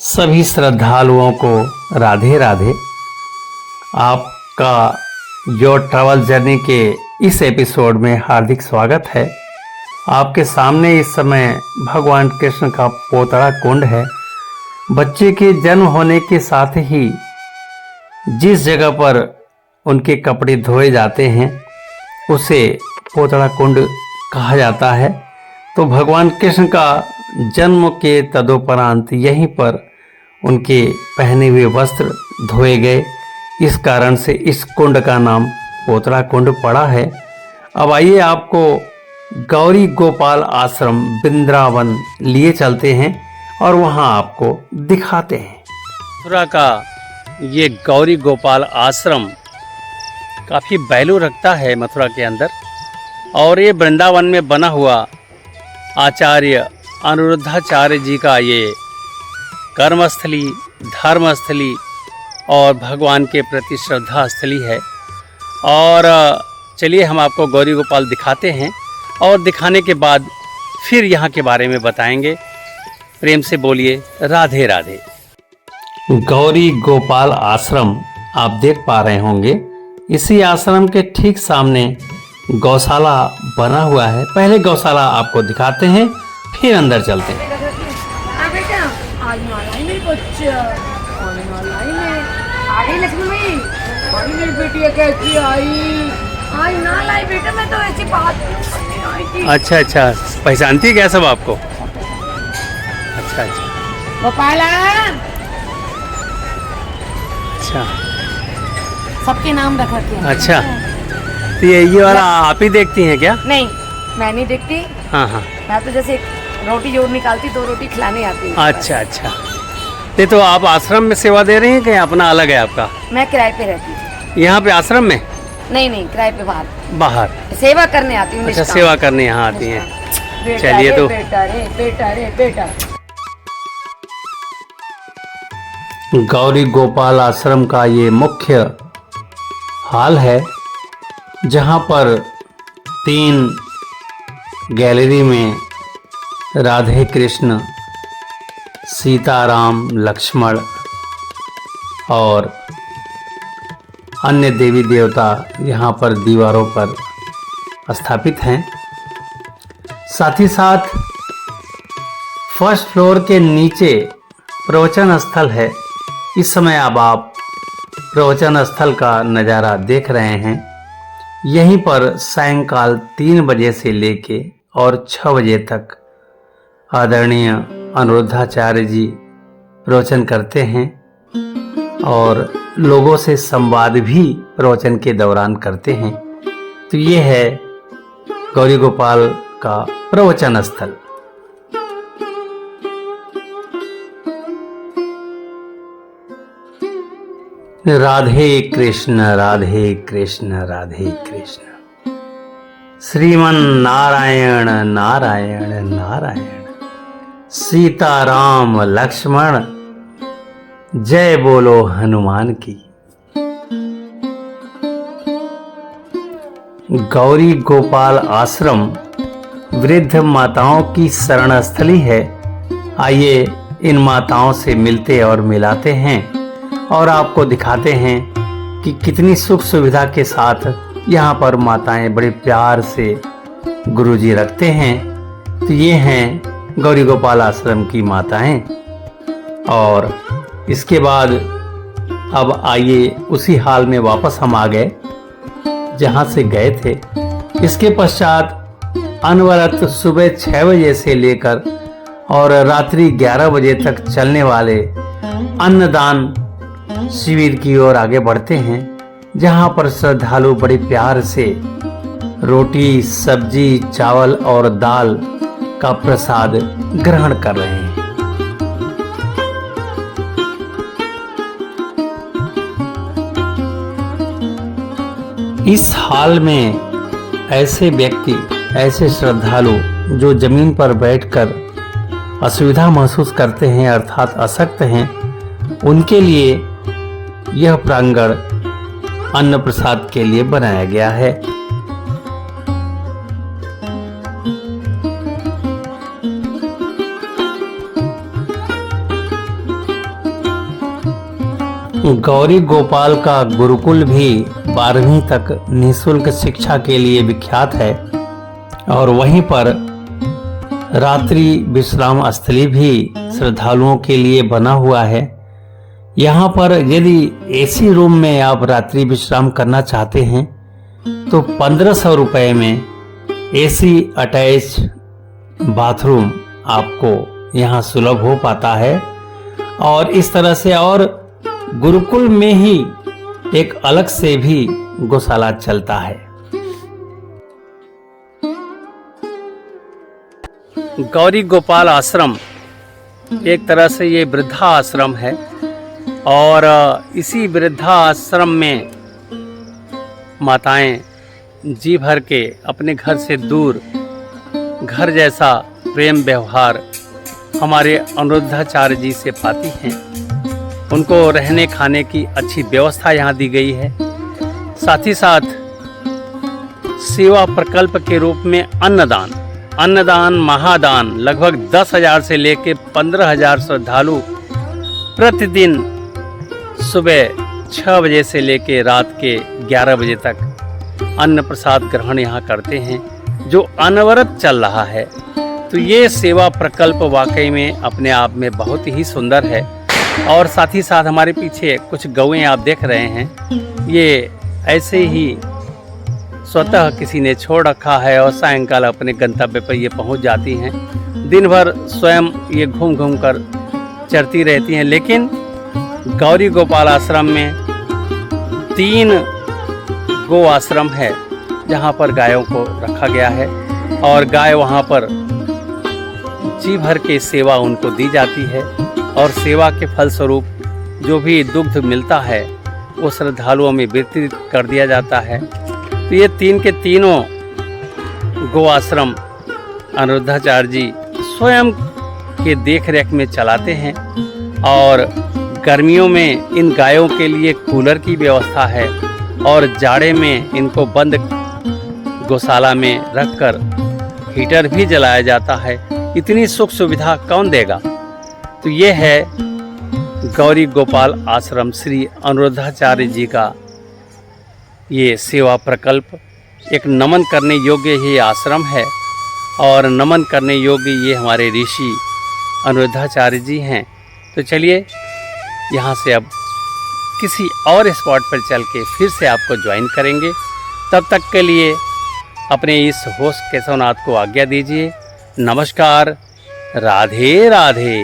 सभी श्रद्धालुओं को राधे राधे। आपका योर ट्रैवल जर्नी के इस एपिसोड में हार्दिक स्वागत है। आपके सामने इस समय भगवान कृष्ण का पोतड़ा कुंड है। बच्चे के जन्म होने के साथ ही जिस जगह पर उनके कपड़े धोए जाते हैं उसे पोतड़ा कुंड कहा जाता है। तो भगवान कृष्ण का जन्म के तदोपरांत यहीं पर उनके पहने हुए वस्त्र धोए गए। इस कारण से इस कुंड का नाम पोतड़ा कुंड पड़ा है। अब आइए आपको गौरी गोपाल आश्रम वृंदावन लिए चलते हैं और वहां आपको दिखाते हैं। मथुरा का ये गौरी गोपाल आश्रम काफ़ी वैल्यू रखता है मथुरा के अंदर, और ये वृंदावन में बना हुआ आचार्य अनिरुद्धाचार्य जी का ये कर्मस्थली, धर्मस्थली और भगवान के प्रति श्रद्धा स्थली है। और चलिए हम आपको गौरी गोपाल दिखाते हैं और दिखाने के बाद फिर यहाँ के बारे में बताएंगे। प्रेम से बोलिए राधे राधे। गौरी गोपाल आश्रम आप देख पा रहे होंगे। इसी आश्रम के ठीक सामने गौशाला बना हुआ है। पहले गौशाला आपको दिखाते हैं, फिर अंदर चलते हैं। बेटा मैं तो ऐसी बात नहीं थी। अच्छा, पहचानती है क्या सब आपको? अच्छा गोपाला, अच्छा सबके नाम रख रखे हैं। अच्छा, तो ये वाला आप ही देखती हैं क्या? नहीं, मैं नहीं देखती। हाँ, मैं तो जैसे रोटी जोड़ निकालती, 2 रोटी खिलाने आती हूँ। अच्छा। तो आप आश्रम में सेवा दे रही हैं कि अपना अलग है आपका? मैं किराए पे रहती हूँ। यहाँ पे आश्रम में? नहीं, किराए पे बाहर सेवा करने आती हूँ। अच्छा, सेवा करने यहाँ आती हैं। चलिए, तो बेटा गौरी गोपाल आश्रम का ये मुख्य हॉल है, जहाँ पर 3 गैलरी में राधे कृष्ण, सीताराम, लक्ष्मण और अन्य देवी देवता यहाँ पर दीवारों पर स्थापित हैं। साथ ही साथ फर्स्ट फ्लोर के नीचे प्रवचन स्थल है। इस समय अब आप प्रवचन स्थल का नज़ारा देख रहे हैं। यहीं पर सायंकाल 3 बजे से लेके और 6 बजे तक आदरणीय अनिरुद्धाचार्य जी प्रवचन करते हैं और लोगों से संवाद भी प्रवचन के दौरान करते हैं। तो ये है गौरी गोपाल का प्रवचन स्थल। राधे कृष्ण राधे कृष्ण राधे कृष्ण, श्रीमन नारायण नारायण नारायण, सीताराम लक्ष्मण, जय बोलो हनुमान की। गौरी गोपाल आश्रम वृद्ध माताओं की शरण स्थली है। आइए इन माताओं से मिलते और मिलाते हैं और आपको दिखाते हैं कि कितनी सुख सुविधा के साथ यहाँ पर माताएं बड़े प्यार से गुरुजी रखते हैं। तो ये हैं गौरी गोपाल आश्रम की माताएं। और इसके बाद अब आइए उसी हाल में वापस हम आ गए जहाँ से गए थे। इसके पश्चात अनवरत सुबह 6 बजे से लेकर और रात्रि 11 बजे तक चलने वाले अन्नदान शिविर की ओर आगे बढ़ते हैं, जहाँ पर श्रद्धालु बड़े प्यार से रोटी, सब्जी, चावल और दाल का प्रसाद ग्रहण कर रहे हैं। इस हाल में ऐसे व्यक्ति, ऐसे श्रद्धालु जो जमीन पर बैठकर असुविधा महसूस करते हैं अर्थात अशक्त हैं, उनके लिए यह प्रांगण अन्न प्रसाद के लिए बनाया गया है। गौरी गोपाल का गुरुकुल भी 12वीं तक निःशुल्क शिक्षा के लिए विख्यात है और वहीं पर रात्रि विश्राम स्थली भी श्रद्धालुओं के लिए बना हुआ है। यहाँ पर यदि एसी रूम में आप रात्रि विश्राम करना चाहते हैं तो 1500 रुपये में एसी अटैच बाथरूम आपको यहाँ सुलभ हो पाता है। और इस तरह से और गुरुकुल में ही एक अलग से भी गौशाला चलता है। गौरी गोपाल आश्रम एक तरह से ये वृद्धा आश्रम है और इसी वृद्धा आश्रम में माताएं जी भर के अपने घर से दूर घर जैसा प्रेम व्यवहार हमारे अनुरुद्धाचार्य जी से पाती हैं। उनको रहने खाने की अच्छी व्यवस्था यहाँ दी गई है। साथ ही साथ सेवा प्रकल्प के रूप में अन्नदान महादान लगभग 10,000 से लेकर 15,000 श्रद्धालु प्रतिदिन सुबह 6 बजे से लेकर रात के 11 बजे तक अन्न प्रसाद ग्रहण यहाँ करते हैं, जो अनवरत चल रहा है। तो ये सेवा प्रकल्प वाकई में अपने आप में बहुत ही सुंदर है। और साथ ही साथ हमारे पीछे कुछ गौएं आप देख रहे हैं, ये ऐसे ही स्वतः किसी ने छोड़ रखा है और सायंकाल अपने गंतव्य पर ये पहुंच जाती हैं। दिन भर स्वयं ये घूम घूम कर चरती रहती हैं। लेकिन गौरी गोपाल आश्रम में 3 गो आश्रम है जहाँ पर गायों को रखा गया है और गाय वहाँ पर जी भर के सेवा उनको दी जाती है और सेवा के फलस्वरूप जो भी दुग्ध मिलता है वो श्रद्धालुओं में वितरित कर दिया जाता है। तो ये 3 के तीनों गो आश्रम अनुरुद्धाचार्य जी स्वयं के देख रेख में चलाते हैं और गर्मियों में इन गायों के लिए कूलर की व्यवस्था है और जाड़े में इनको बंद गौशाला में रखकर हीटर भी जलाया जाता है। इतनी सुख सुविधा कौन देगा। तो ये है गौरी गोपाल आश्रम श्री अनुरुद्धाचार्य जी का ये सेवा प्रकल्प। एक नमन करने योग्य ये आश्रम है और नमन करने योग्य ये हमारे ऋषि अनुरुद्धाचार्य जी हैं। तो चलिए यहाँ से अब किसी और स्पॉट पर चल के फिर से आपको ज्वाइन करेंगे। तब तक के लिए अपने इस होस्ट केशवनाथ को आज्ञा दीजिए। नमस्कार, राधे राधे।